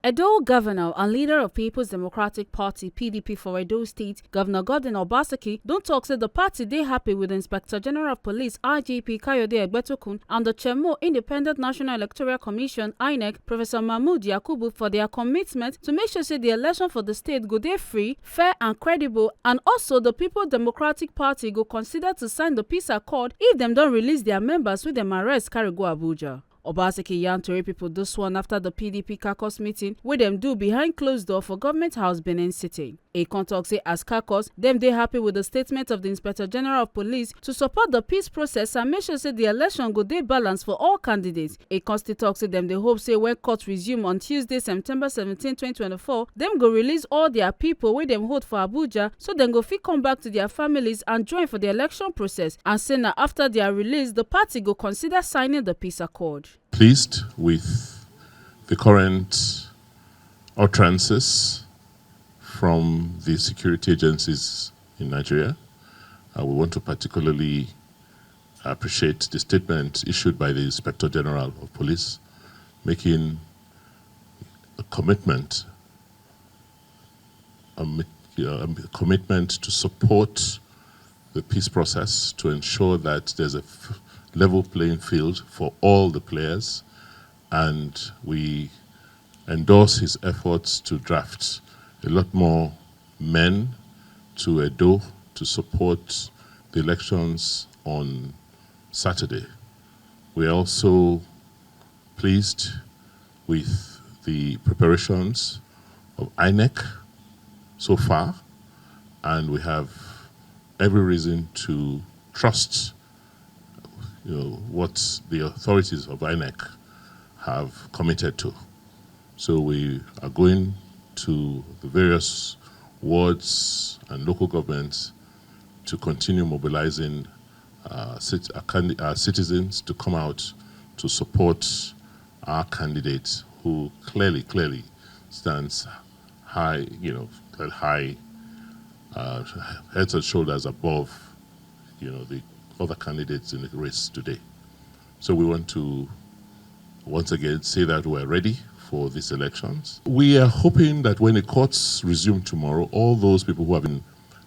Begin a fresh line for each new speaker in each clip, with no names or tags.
Edo Governor and leader of People's Democratic Party (PDP) for Edo State, Governor Obaseki, don't talk say the party they happy with Inspector General of Police IGP Kayode Egbetokun and the Chairman Independent National Electoral Commission (INEC) Professor Mahmood Yakubu for their commitment to make sure say the election for the state go dey free, fair and credible, and also the People's Democratic Party go consider to sign the peace accord if them don't release their members with them arrest carry go Abuja. Obaseki yarn tori people this one after the PDP caucus meeting wey dem do behind closed door for Government House Benin City. A talk say as caucus, dem dey happy with the statement of the Inspector General of Police to support the peace process and make sure say the election go dey balanced for all candidates. A still talk say dem dey hope say when court resume on Tuesday, September 17, 2024, dem go release all their people wey dem hold for Abuja so dem go fit come back to their families and join for the election process, and say na after their release the party go consider signing the peace accord.
Pleased with the current utterances from the security agencies in Nigeria. We want to particularly appreciate the statement issued by the Inspector General of Police, making a commitment, to support the peace process, to ensure that there's a level playing field for all the players, and we endorse his efforts to draft a lot more men to Edo to support the elections on Saturday. We're also pleased with the preparations of INEC so far, and we have every reason to trust what the authorities of INEC have committed to. So we are going to the various wards and local governments to continue mobilizing our citizens to come out to support our candidate, who clearly stands high, heads and shoulders above, the other candidates in the race today. So we want to once again say that we're ready for these elections. We are hoping that when the courts resume tomorrow, all those people who have been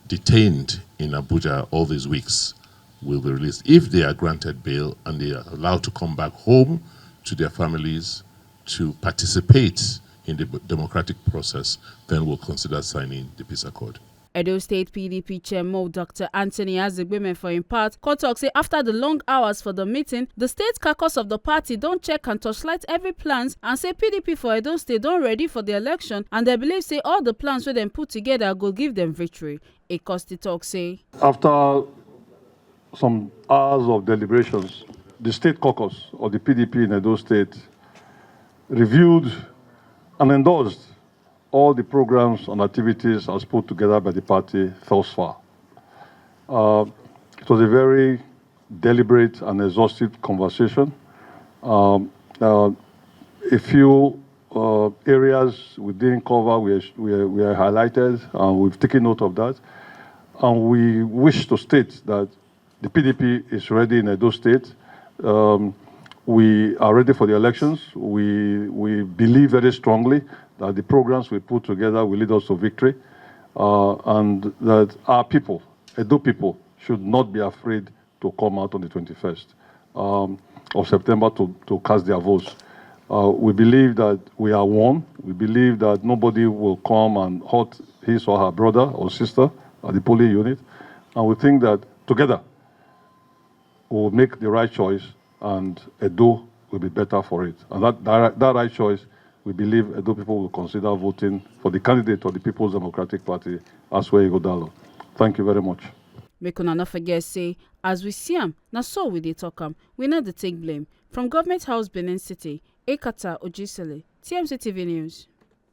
detained in Abuja all these weeks will be released. If they are granted bail and they are allowed to come back home to their families to participate in the democratic process, then we'll consider signing the peace accord.
Edo State PDP Chairman Dr. Anthony Azegbemen for im part, talk say after the long hours for the meeting, the state caucus of the party don't check and torchlight every plans, and say PDP for Edo State don't ready for the election, and they believe say all the plans wey dem put together go give them victory. A talk say
after some hours of deliberations, the state caucus of the PDP in Edo State reviewed and endorsed all the programs and activities as put together by the party thus far. It was a very deliberate and exhaustive conversation. A few areas we didn't cover, we are highlighted, and we've taken note of that. And we wish to state that the PDP is ready in Edo State. We are ready for the elections. We believe very strongly that the programs we put together will lead us to victory, and that our people, Edo people, should not be afraid to come out on the 21st of September to cast their votes. We believe that we are one. We believe that nobody will come and hurt his or her brother or sister at the polling unit. And we think that together we'll make the right choice, and Edo will be better for it. And that right choice, we believe Edo people will consider voting for the candidate of the People's Democratic Party, Aswe Igodalo. Thank you very much.
Make una not forget say, as we see am, na so we dey talk am. We not dey take blame. From Government House Benin City, Ekata Ojisele, TMC TV News.